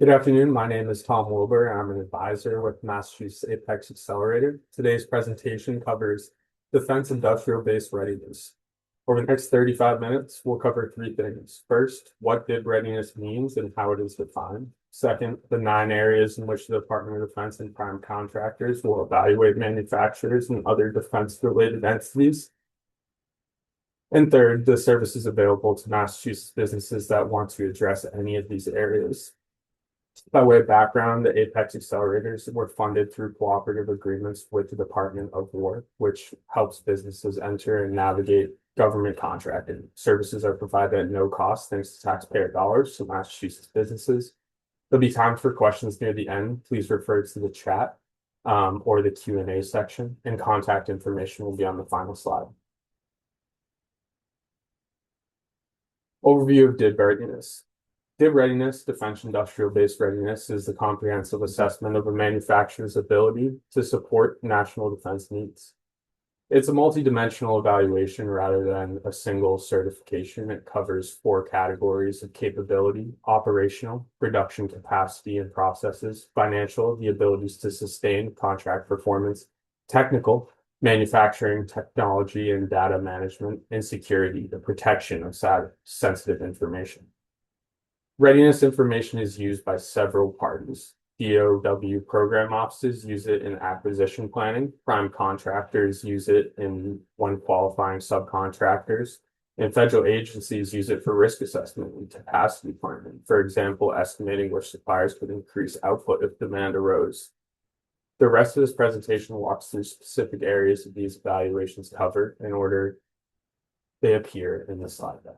Good afternoon. My name is Tom Wilbur, and I'm an advisor with Massachusetts Apex Accelerator. Today's presentation covers defense industrial base readiness. Over the next 35 minutes, we'll cover three things. First, what DIB readiness means and how it is defined. Second, the 9 areas in which the Department of Defense and prime contractors will evaluate manufacturers and other defense-related entities. And third, the services available to Massachusetts businesses that want to address any of these areas. By way of background, the Apex accelerators were funded through cooperative agreements with the Department of War, which helps businesses enter and navigate government contracting. Services are provided at no cost thanks to taxpayer dollars to Massachusetts businesses. There'll be time for questions near the end. Please refer to the chat or the Q&A section, and contact information will be on the final slide. Overview of DIB readiness. DIB readiness, defense industrial base readiness, is the comprehensive assessment of a manufacturer's ability to support national defense needs. It's a multidimensional evaluation rather than a single certification. It covers 4 categories of capability: operational, production capacity and processes; financial, the abilities to sustain contract performance; technical, manufacturing, technology and data management; and security, the protection of sensitive information. Readiness information is used by several parties. DOW program offices use it in acquisition planning. Prime contractors use it when qualifying subcontractors. And federal agencies use it for risk assessment and capacity planning. For example, estimating which suppliers could increase output if demand arose. The rest of this presentation walks through specific areas of these evaluations covered in order they appear in the slide deck.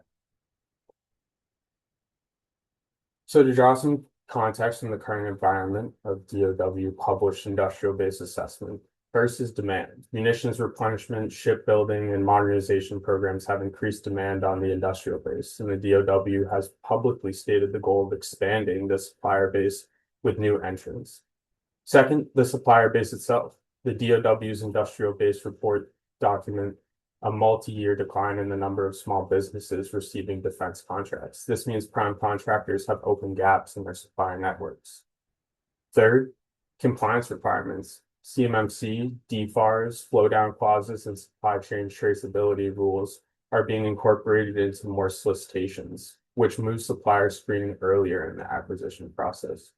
So to draw some context from the current environment of DOW published industrial base assessment, first is demand. Munitions replenishment, shipbuilding, and modernization programs have increased demand on the industrial base, and the DOW has publicly stated the goal of expanding the supplier base with new entrants. Second, the supplier base itself. The DOW's industrial base report document a multi-year decline in the number of small businesses receiving defense contracts. This means prime contractors have open gaps in their supplier networks. Third, compliance requirements. CMMC, DFARS, flow-down clauses, and supply chain traceability rules are being incorporated into more solicitations, which moves supplier screening earlier in the acquisition process.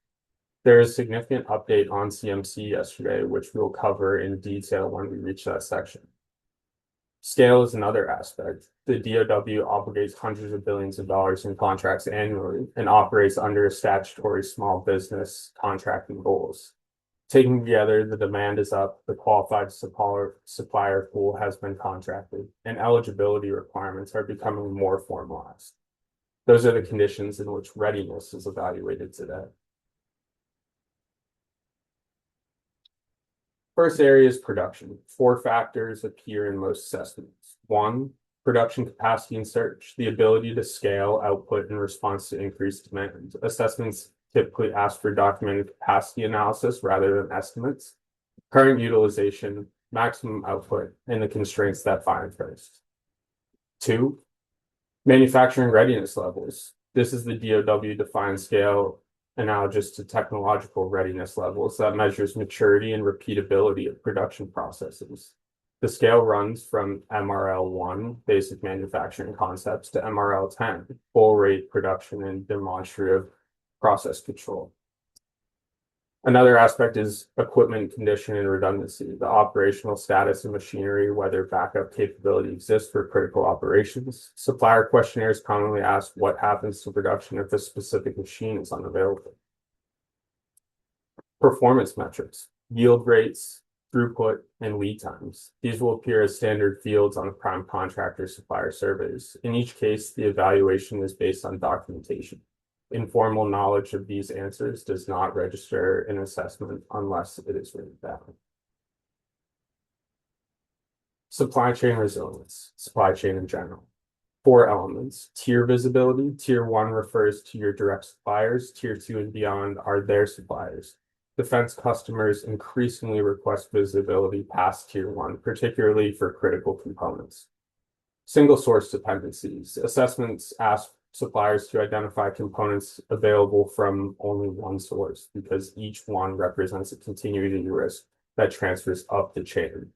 There is a significant update on CMC yesterday, which we'll cover in detail when we reach that section. Scale is another aspect. The DOW obligates hundreds of billions of dollars in contracts annually and operates under a statutory small business contracting goals. Taken together, the demand is up, the qualified supplier pool has been contracted, and eligibility requirements are becoming more formalized. Those are the conditions in which readiness is evaluated today. First area is production. 4 factors appear in most assessments. 1, production capacity and surge, the ability to scale output in response to increased demand. Assessments typically ask for documented capacity analysis rather than estimates. Current utilization, maximum output, and the constraints that find first. 2, manufacturing readiness levels. This is the DOW defined scale analogous to technological readiness levels that measures maturity and repeatability of production processes. The scale runs from MRL1, basic manufacturing concepts, to MRL10, full rate production and demonstrative process control. Another aspect is equipment condition and redundancy, the operational status of machinery, whether backup capability exists for critical operations. Supplier questionnaires commonly ask what happens to production if a specific machine is unavailable. Performance metrics, yield rates, throughput, and lead times. These will appear as standard fields on the prime contractor supplier surveys. In each case, the evaluation is based on documentation. Informal knowledge of these answers does not register an assessment unless it is written down. Supply chain resilience, supply chain in general. 4 elements. Tier visibility. Tier 1 refers to your direct suppliers. Tier 2 and beyond are their suppliers. Defense customers increasingly request visibility past Tier 1, particularly for critical components. Single source dependencies. Assessments ask suppliers to identify components available from only one source because each one represents a continuity risk that transfers up the chain.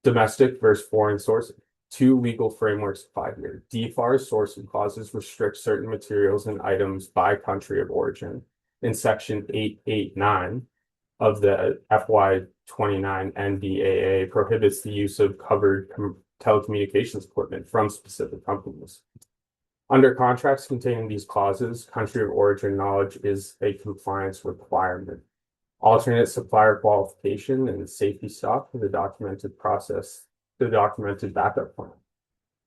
Domestic versus foreign sourcing. Two legal frameworks applied here. DFAR sourcing clauses restrict certain materials and items by country of origin. In section 889 of the FY 29 NDAA prohibits the use of covered telecommunications equipment from specific companies. Under contracts containing these clauses, country of origin knowledge is a compliance requirement. Alternate supplier qualification and safety stock for the documented process, the documented backup plan.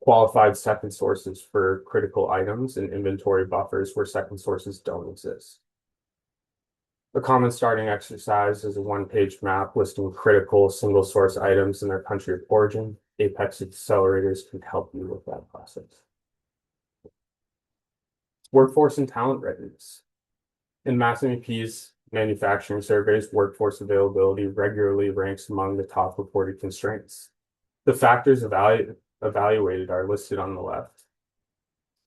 Qualified second sources for critical items and inventory buffers where second sources don't exist. A common starting exercise is a one-page map listing critical single source items in their country of origin. MAAPEX accelerators can help you with that process. Workforce and talent readiness. In MAAPEX manufacturing surveys, workforce availability regularly ranks among the top reported constraints. The factors evaluated are listed on the left.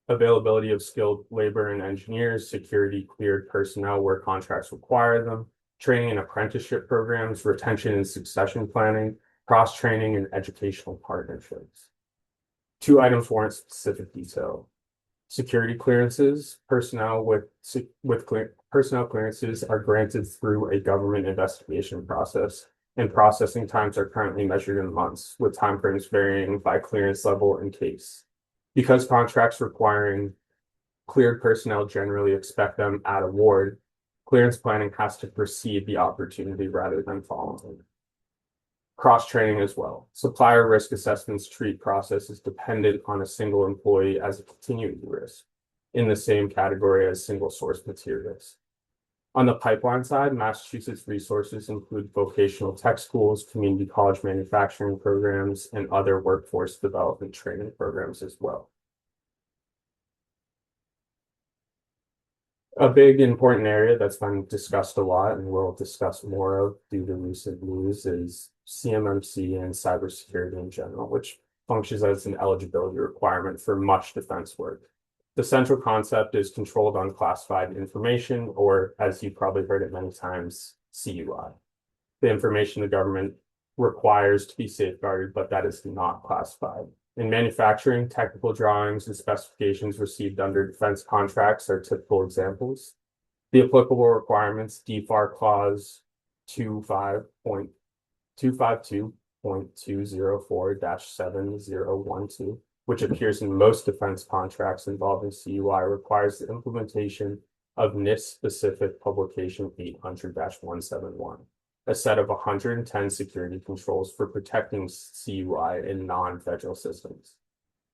Availability of skilled labor and engineers, security cleared personnel where contracts require them, training and apprenticeship programs, retention and succession planning, cross-training and educational partnerships. Two items warrant specific detail. Security clearances, personnel clearances are granted through a government investigation process, and processing times are currently measured in months, with timeframes varying by clearance level and case. Because contracts requiring cleared personnel generally expect them at award, clearance planning has to precede the opportunity rather than following. Cross-training as well. Supplier risk assessments treat processes dependent on a single employee as a continuity risk in the same category as single source materials. On the pipeline side, Massachusetts resources include vocational tech schools, community college manufacturing programs, and other workforce development training programs as well. A big important area that's been discussed a lot and we'll discuss more of due to recent news is CMMC and cybersecurity in general, which functions as an eligibility requirement for much defense work. The central concept is controlled unclassified information, or as you probably heard it many times, CUI. The information the government requires to be safeguarded, but that is not classified. In manufacturing, technical drawings and specifications received under defense contracts are typical examples. The applicable requirements, DFAR Clause 252.204-7012, which appears in most defense contracts involving CUI, requires the implementation of NIST-specific publication 800-171, a set of 110 security controls for protecting CUI in non-federal systems.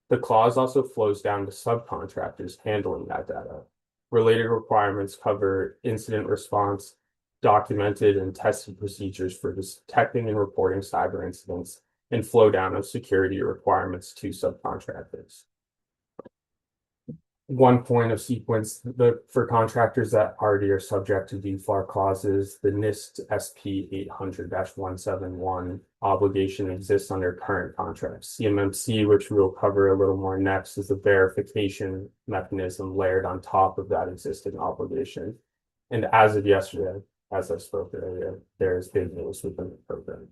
The clause also flows down to subcontractors handling that data. Related requirements cover incident response, documented and tested procedures for detecting and reporting cyber incidents, and flow down of security requirements to subcontractors. One point of sequence for contractors that already are subject to DFAR clauses, the NIST SP 800-171 obligation exists under current contracts. CMMC, which we'll cover a little more next, is a verification mechanism layered on top of that existing obligation. And as of yesterday, as I spoke earlier, there is big news within the program.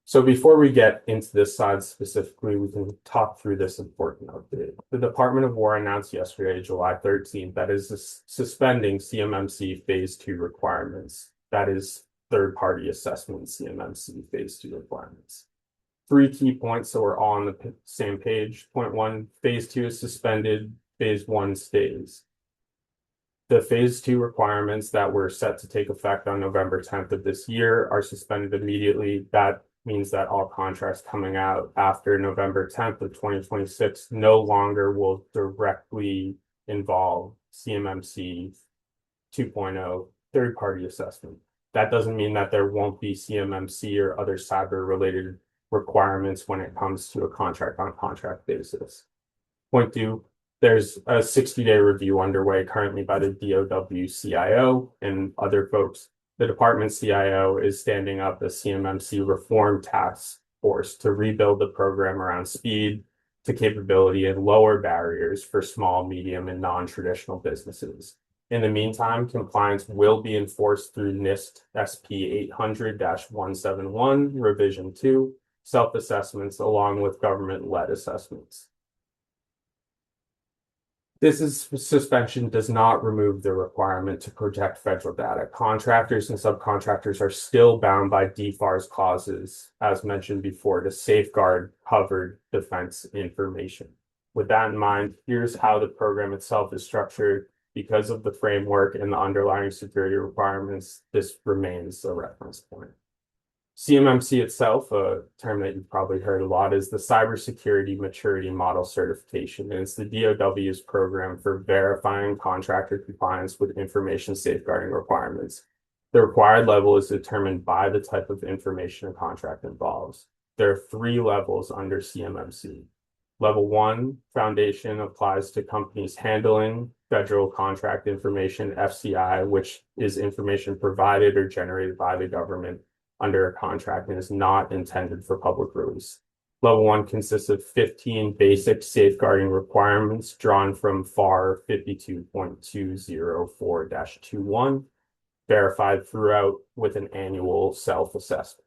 So before we get into this side specifically, we can talk through this important update. The Department of War announced yesterday, July 13th, that is suspending CMMC Phase 2 requirements. That is third-party assessment CMMC Phase 2 requirements. 3 key points so we're all on the same page. Point 1, Phase 2 is suspended, Phase 1 stays. The Phase 2 requirements that were set to take effect on November 10th of this year are suspended immediately. That means that all contracts coming out after November 10th of 2026 no longer will directly involve CMMC 2.0 third-party assessment. That doesn't mean that there won't be CMMC or other cyber-related requirements when it comes to a contract-on-contract basis. Point 2, there's a 60-day review underway currently by the DOW CIO and other folks. The department CIO is standing up a CMMC reform task force to rebuild the program around speed, to capability and lower barriers for small, medium, and non-traditional businesses. In the meantime, compliance will be enforced through NIST SP 800-171 Revision 2 self-assessments along with government-led assessments. This suspension does not remove the requirement to protect federal data. Contractors and subcontractors are still bound by DFARS clauses, as mentioned before, to safeguard covered defense information. With that in mind, here's how the program itself is structured. Because of the framework and the underlying security requirements, this remains a reference point. CMMC itself, a term that you've probably heard a lot, is the Cybersecurity Maturity Model Certification, and it's the DOW's program for verifying contractor compliance with information safeguarding requirements. The required level is determined by the type of information a contract involves. There are 3 levels under CMMC. Level 1, Foundation, applies to companies handling federal contract information, FCI, which is information provided or generated by the government under a contract and is not intended for public release. Level 1 consists of 15 basic safeguarding requirements drawn from FAR 52.204-21, verified throughout with an annual self-assessment.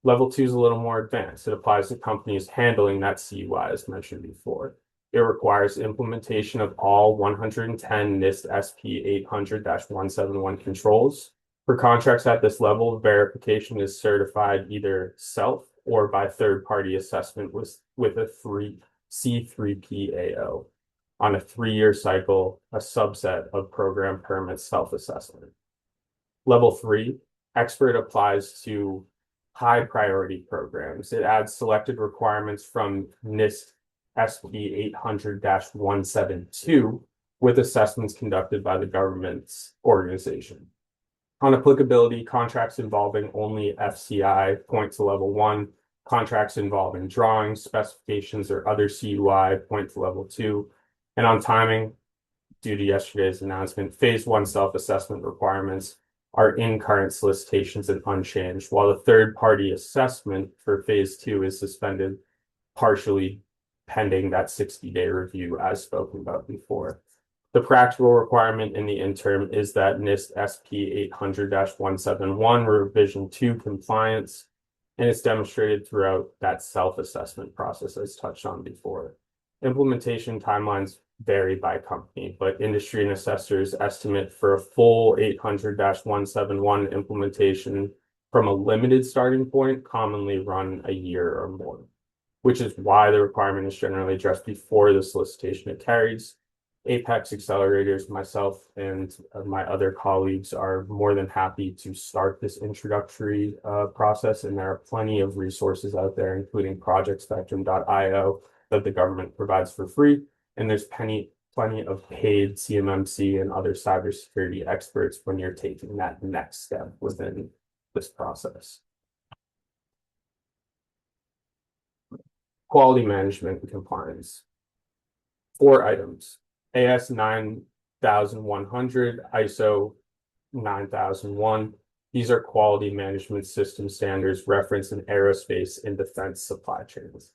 Level 2 is a little more advanced. It applies to companies handling that CUI as mentioned before. It requires implementation of all 110 NIST SP 800-171 controls. For contracts at this level, verification is certified either self or by third-party assessment with a C3PAO on a 3-year cycle, a subset of program permit self-assessment. Level 3, expert applies to high priority programs. It adds selected requirements from NIST SP 800-172 with assessments conducted by the government's organization. On applicability, contracts involving only FCI point to level 1. Contracts involving drawings, specifications, or other CUI point to level 2. And on timing, due to yesterday's announcement, phase 1 self-assessment requirements are in current solicitations and unchanged, while the third-party assessment for phase 2 is suspended partially pending that 60-day review as spoken about before. The practical requirement in the interim is that NIST SP 800-171 Revision 2 compliance, and it's demonstrated throughout that self-assessment process as touched on before. Implementation timelines vary by company, but industry and assessors estimate for a full 800-171 implementation from a limited starting point commonly run a year or more, which is why the requirement is generally addressed before the solicitation it carries. MAAPEX accelerators, myself and my other colleagues are more than happy to start this introductory process, and there are plenty of resources out there, including projectspectrum.io that the government provides for free, and there's plenty of paid CMMC and other cybersecurity experts when you're taking that next step within this process. Quality management and compliance. 4 items. AS 9100, ISO 9001. These are quality management system standards referenced in aerospace and defense supply chains.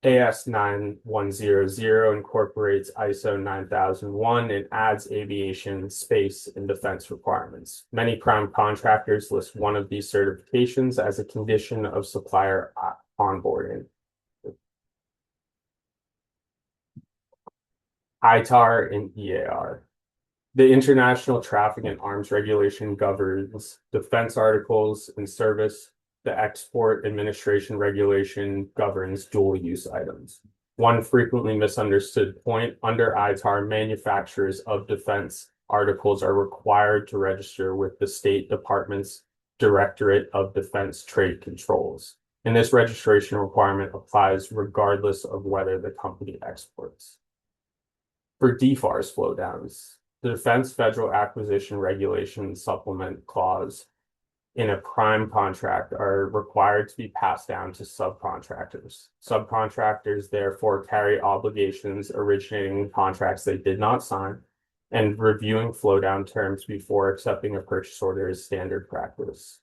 AS 9100 incorporates ISO 9001 and adds aviation, space, and defense requirements. Many prime contractors list one of these certifications as a condition of supplier onboarding. ITAR and EAR. The International Traffic in Arms Regulation governs defense articles and service. The Export Administration Regulation governs dual-use items. One frequently misunderstood point, under ITAR, manufacturers of defense articles are required to register with the State Department's Directorate of Defense Trade Controls, and this registration requirement applies regardless of whether the company exports. For DFARS flowdowns, the Defense Federal Acquisition Regulation Supplement Clause in a prime contract are required to be passed down to subcontractors. Subcontractors therefore carry obligations originating in contracts they did not sign, and reviewing flowdown terms before accepting a purchase order is standard practice.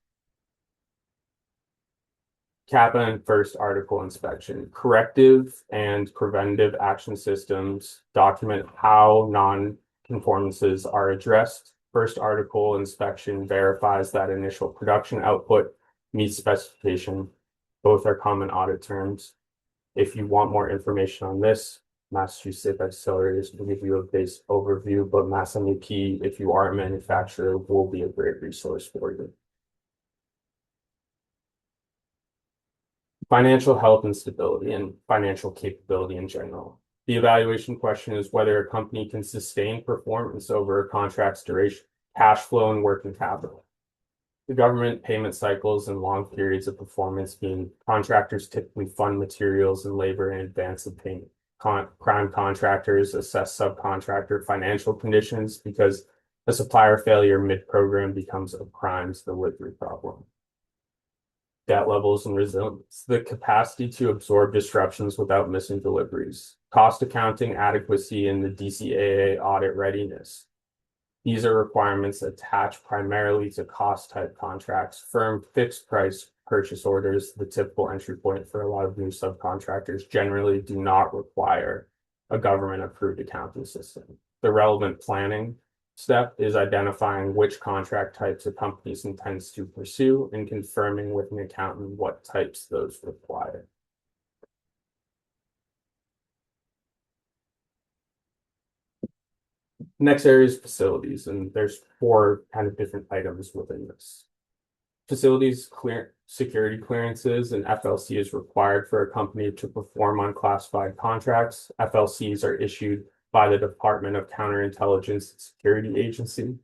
CAPA and first article inspection. Corrective and preventative action systems document how non-conformances are addressed. First article inspection verifies that initial production output meets specification. Both are common audit terms. If you want more information on this, Massachusetts Accelerators will give you a base overview, but MassMAP, if you are a manufacturer, will be a great resource for you. Financial health and stability and financial capability in general. The evaluation question is whether a company can sustain performance over a contract's duration, cash flow, and working capital. The government payment cycles and long periods of performance mean contractors typically fund materials and labor in advance of payment. Prime contractors assess subcontractor financial conditions because a supplier failure mid-program becomes a prime's delivery problem. Debt levels and resilience, the capacity to absorb disruptions without missing deliveries, cost accounting adequacy, and the DCAA audit readiness. These are requirements attached primarily to cost type contracts. Firm fixed price purchase orders, the typical entry point for a lot of new subcontractors, generally do not require a government approved accounting system. The relevant planning step is identifying which contract types a company intends to pursue and confirming with an accountant what types those require. Next area is facilities, and there's 4 kind of different items within this. Facilities security clearances and FLC is required for a company to perform on classified contracts. FLCs are issued by the Department of Counterintelligence and Security Agency,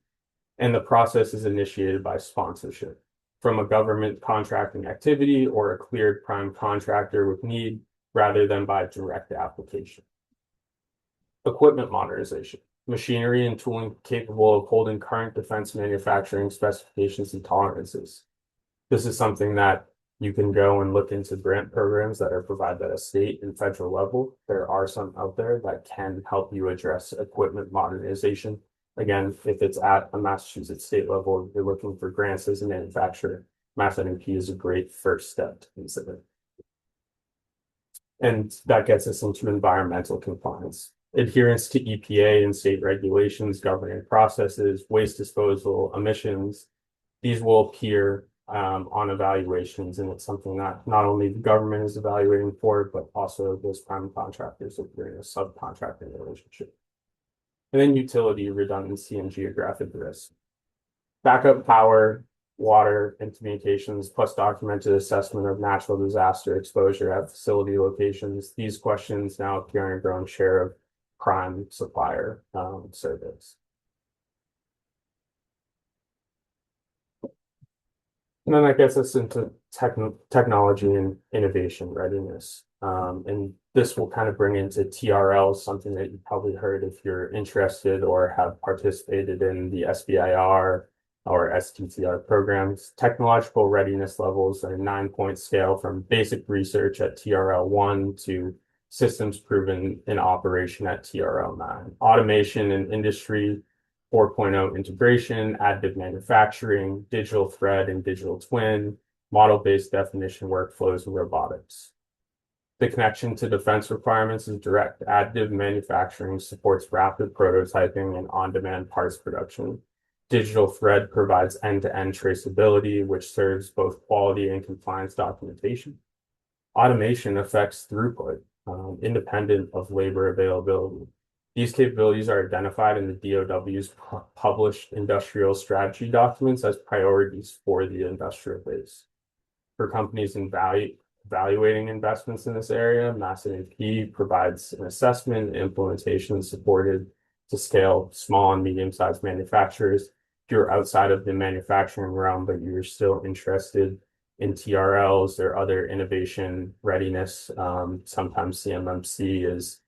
and the process is initiated by sponsorship from a government contracting activity or a cleared prime contractor with need rather than by direct application. Equipment modernization. Machinery and tooling capable of holding current defense manufacturing specifications and tolerances. This is something that you can go and look into grant programs that are provided at a state and federal level. There are some out there that can help you address equipment modernization. Again, if it's at a Massachusetts state level, you're looking for grants as a manufacturer, MassMAP is a great first step to consider. And that gets us into environmental compliance. Adherence to EPA and state regulations, governing processes, waste disposal, emissions. These will appear on evaluations, and it's something that not only the government is evaluating for, but also those prime contractors if you're in a subcontracting relationship. And then utility, redundancy, and geographic risk. Backup power, water, and communications, plus documented assessment of natural disaster exposure at facility locations. These questions now appear in a growing share of prime supplier surveys. And then that gets us into technology and innovation readiness. And this will kind of bring into TRL, something that you probably heard if you're interested or have participated in the SBIR or STTR programs. Technological readiness levels are a 9-point scale from basic research at TRL 1 to systems proven in operation at TRL 9. Automation and industry 4.0 integration, additive manufacturing, digital thread and digital twin, model-based definition workflows, and robotics. The connection to defense requirements is direct. Additive manufacturing supports rapid prototyping and on-demand parts production. Digital thread provides end-to-end traceability, which serves both quality and compliance documentation. Automation affects throughput, independent of labor availability. These capabilities are identified in the DOW's published industrial strategy documents as priorities for the industrial base. For companies evaluating investments in this area, MassMAP provides an assessment and implementation supported to scale small and medium-sized manufacturers. If you're outside of the manufacturing realm, but you're still interested in TRLs or other innovation readiness, sometimes CMMC is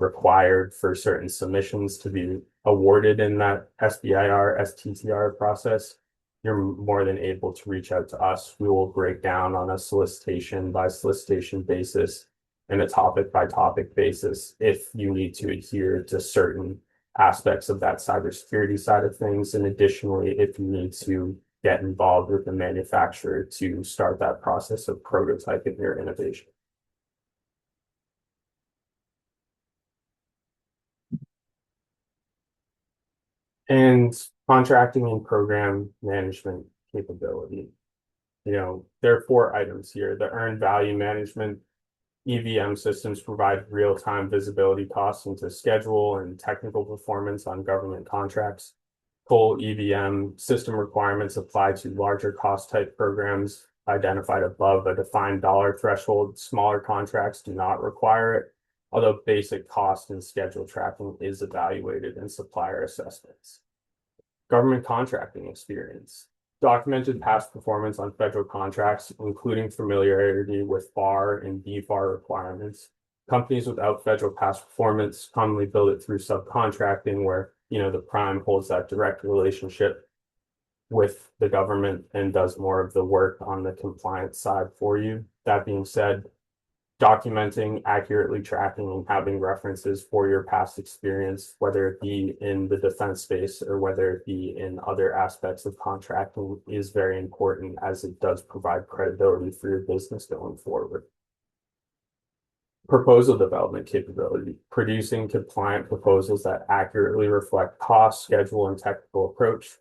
required for certain submissions to be awarded in that SBIR, STTR process. You're more than able to reach out to us. We will break down on a solicitation by solicitation basis and a topic by topic basis if you need to adhere to certain aspects of that cybersecurity side of things. And additionally, if you need to get involved with the manufacturer to start that process of prototyping your innovation. And contracting and program management capability. There are 4 items here. The earned value management. EVM systems provide real-time visibility costs into schedule and technical performance on government contracts. Full EVM system requirements apply to larger cost type programs identified above a defined dollar threshold. Smaller contracts do not require it, although basic cost and schedule tracking is evaluated in supplier assessments. Government contracting experience. Documented past performance on federal contracts, including familiarity with FAR and DFAR requirements. Companies without federal past performance commonly build it through subcontracting, where the prime holds that direct relationship with the government and does more of the work on the compliance side for you. That being said, documenting, accurately tracking, and having references for your past experience, whether it be in the defense space or whether it be in other aspects of contracting, is very important, as it does provide credibility for your business going forward. Proposal development capability, producing compliant proposals that accurately reflect cost, schedule, and technical approach.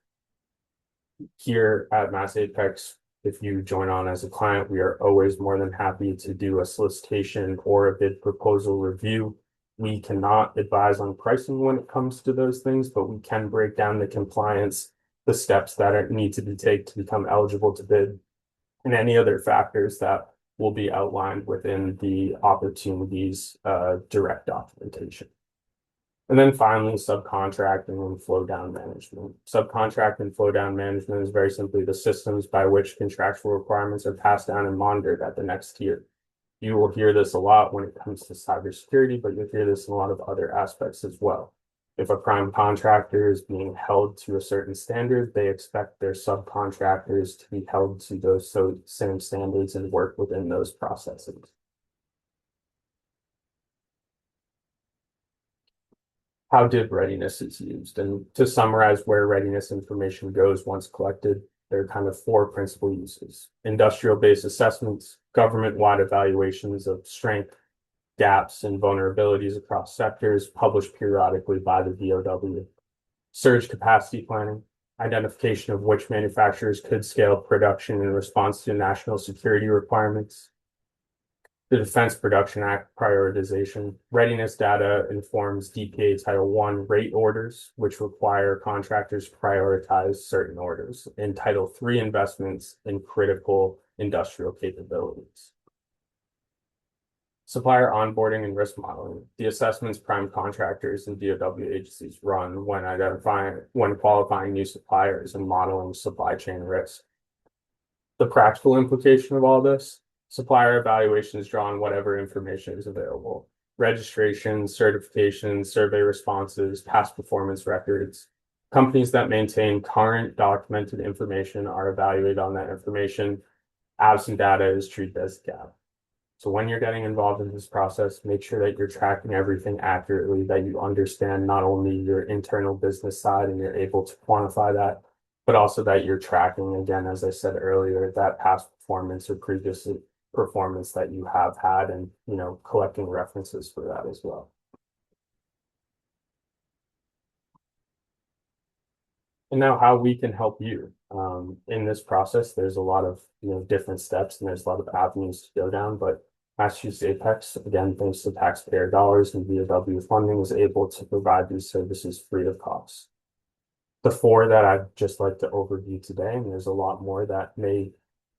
Here at MAAPEX, if you join on as a client, we are always more than happy to do a solicitation or a bid proposal review. We cannot advise on pricing when it comes to those things, but we can break down the compliance, the steps that need to be taken to become eligible to bid, and any other factors that will be outlined within the opportunities direct documentation. And then finally, subcontracting and flow down management. Subcontract and flow down management is very simply the systems by which contractual requirements are passed down and monitored at the next tier. You will hear this a lot when it comes to cybersecurity, but you'll hear this in a lot of other aspects as well. If a prime contractor is being held to a certain standard, they expect their subcontractors to be held to those same standards and work within those processes. How DIB readiness is used. And to summarize where readiness information goes once collected, there are kind of 4 principal uses: industrial-based assessments, government-wide evaluations of strength, gaps, and vulnerabilities across sectors, published periodically by the DoW; surge capacity planning, identification of which manufacturers could scale production in response to national security requirements; the Defense Production Act prioritization. Readiness data informs DPA Title I rate orders, which require contractors to prioritize certain orders, and Title III investments in critical industrial capabilities. Supplier onboarding and risk modeling. The assessments prime contractors and DoW agencies run when qualifying new suppliers and modeling supply chain risk. The practical implication of all this: supplier evaluations draw on whatever information is available: registrations, certifications, survey responses, past performance records. Companies that maintain current documented information are evaluated on that information. Absent data is treated as a gap. So when you're getting involved in this process, make sure that you're tracking everything accurately, that you understand not only your internal business side and you're able to quantify that, but also that you're tracking, again, as I said earlier, that past performance or previous performance that you have had, and collecting references for that as well. And now how we can help you in this process. There's a lot of different steps, and there's a lot of avenues to go down, but Massachusetts Apex, again, thanks to taxpayer dollars and DoW funding, is able to provide these services free of cost. The 4 that I'd just like to overview today, and there's a lot more that may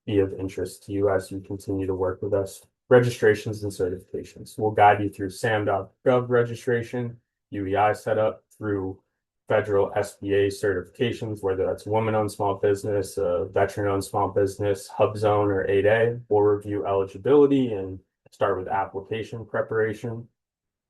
be of interest to you as you continue to work with us. Registrations and certifications. We'll guide you through SAM.gov registration, UEI setup, through federal SBA certifications, whether that's woman-owned small business, veteran-owned small business, HubZone, or 8A. We'll review eligibility and start with application preparation.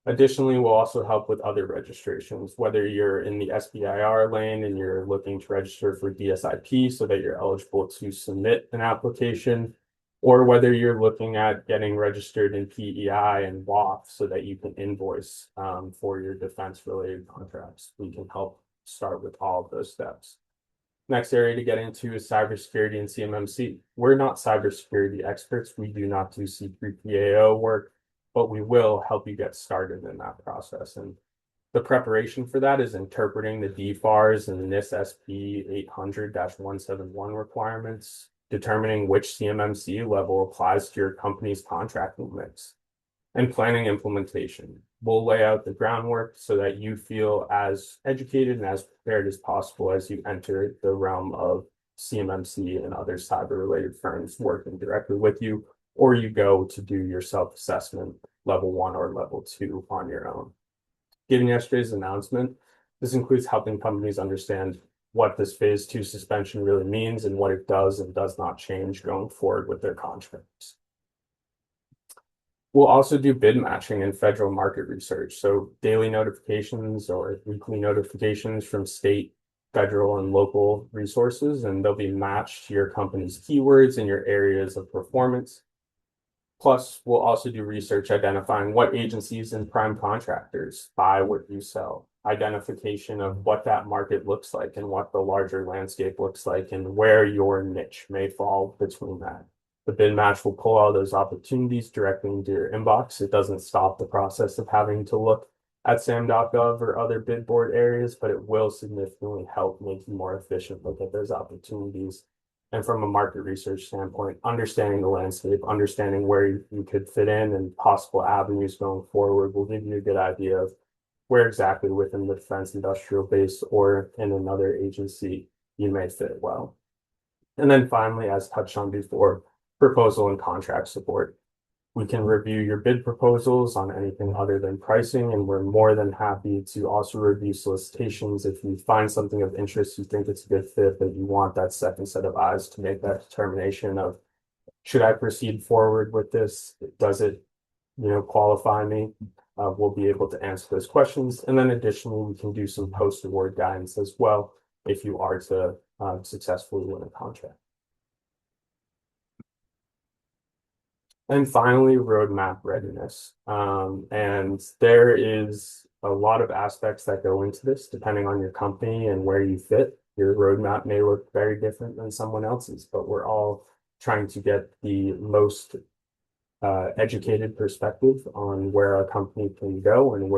Additionally, we'll also help with other registrations, whether you're in the SBIR lane and you're looking to register for DSIP so that you're eligible to submit an application, or whether you're looking at getting registered in PEI and WAF so that you can invoice for your defense-related contracts. We can help start with all of those steps. Next area to get into is cybersecurity and CMMC. We're not cybersecurity experts. We do not do C3PAO work, but we will help you get started in that process. And the preparation for that is interpreting the DFARS and the NIST SP 800-171 requirements, determining which CMMC level applies to your company's contracting mix, and planning implementation. We'll lay out the groundwork so that you feel as educated and as prepared as possible as you enter the realm of CMMC and other cyber-related firms working directly with you, or you go to do your self-assessment level 1 or level 2 on your own. Given yesterday's announcement, this includes helping companies understand what this phase 2 suspension really means and what it does and does not change going forward with their contracts. We'll also do bid matching and federal market research. So daily notifications or weekly notifications from state, federal, and local resources, and they'll be matched to your company's keywords and your areas of performance. Plus, we'll also do research identifying what agencies and prime contractors buy what you sell, identification of what that market looks like and what the larger landscape looks like and where your niche may fall between that. The bid match will pull all those opportunities directly into your inbox. It doesn't stop the process of having to look at sam.gov or other bid board areas, but it will significantly help make you more efficient look at those opportunities. And from a market research standpoint, understanding the landscape, understanding where you could fit in and possible avenues going forward will give you a good idea of where exactly within the defense industrial base or in another agency you may fit well. And then finally, as touched on before, proposal and contract support. We can review your bid proposals on anything other than pricing, and we're more than happy to also review solicitations. If you find something of interest, you think it's a good fit, that you want that second set of eyes to make that determination of, should I proceed forward with this? Does it, qualify me? We'll be able to answer those questions. And then additionally, we can do some post-award guidance as well if you are to successfully win a contract. And finally, roadmap readiness. And there is a lot of aspects that go into this, depending on your company and where you fit. Your roadmap may look very different than someone else's, but we're all trying to get the most educated perspective on where our company can go and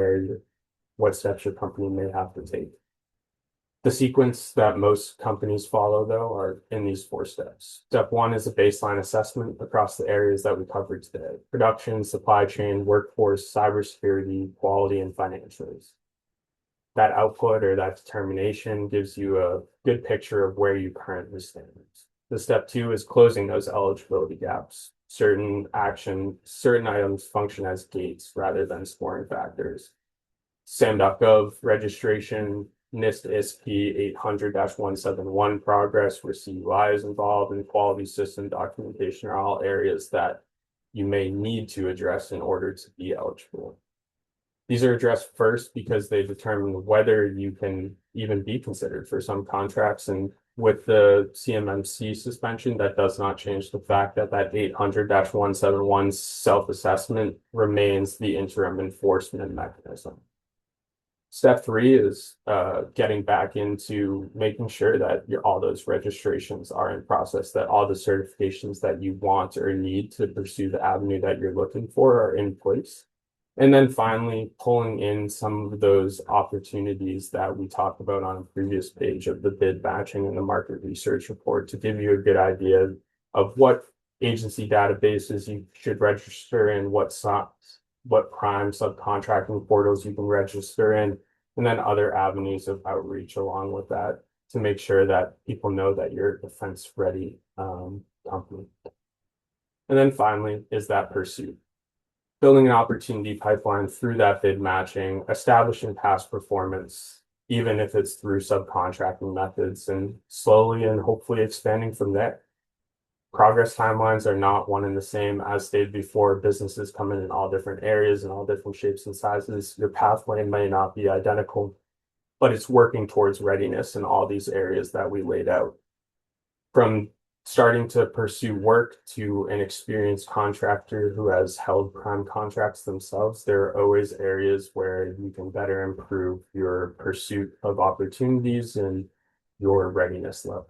what steps your company may have to take. The sequence that most companies follow, though, are in these 4 steps. Step 1 is a baseline assessment across the areas that we covered today: production, supply chain, workforce, cybersecurity, quality, and financials. That output or that determination gives you a good picture of where you currently stand. The step 2 is closing those eligibility gaps. Certain items function as gates rather than scoring factors. SAM.gov registration, NIST SP 800-171 progress, where CUI is involved, and quality system documentation are all areas that you may need to address in order to be eligible. These are addressed first because they determine whether you can even be considered for some contracts. And with the CMMC suspension, that does not change the fact that 800-171 self-assessment remains the interim enforcement mechanism. Step 3 is getting back into making sure that all those registrations are in process, that all the certifications that you want or need to pursue the avenue that you're looking for are in place. And then finally, pulling in some of those opportunities that we talked about on a previous page of the bid matching and the market research report to give you a good idea of what agency databases you should register in, what prime subcontracting portals you can register in, and then other avenues of outreach along with that to make sure that people know that you're a defense-ready company. And then finally is that pursuit. Building an opportunity pipeline through that bid matching, establishing past performance, even if it's through subcontracting methods, and slowly and hopefully expanding from there. Progress timelines are not one and the same. As stated before, businesses come in all different areas and all different shapes and sizes. Your pathway may not be identical, but it's working towards readiness in all these areas that we laid out. From starting to pursue work to an experienced contractor who has held prime contracts themselves, there are always areas where you can better improve your pursuit of opportunities and your readiness level.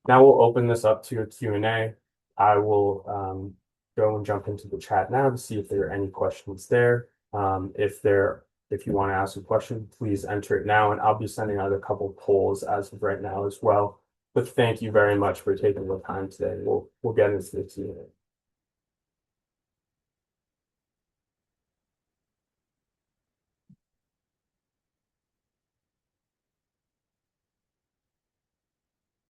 Now we'll open this up to a Q&A. I will go and jump into the chat now to see if there are any questions there. If you want to ask a question, please enter it now, and I'll be sending out a couple polls as of right now as well. But thank you very much for taking the time today. We'll get into the Q&A.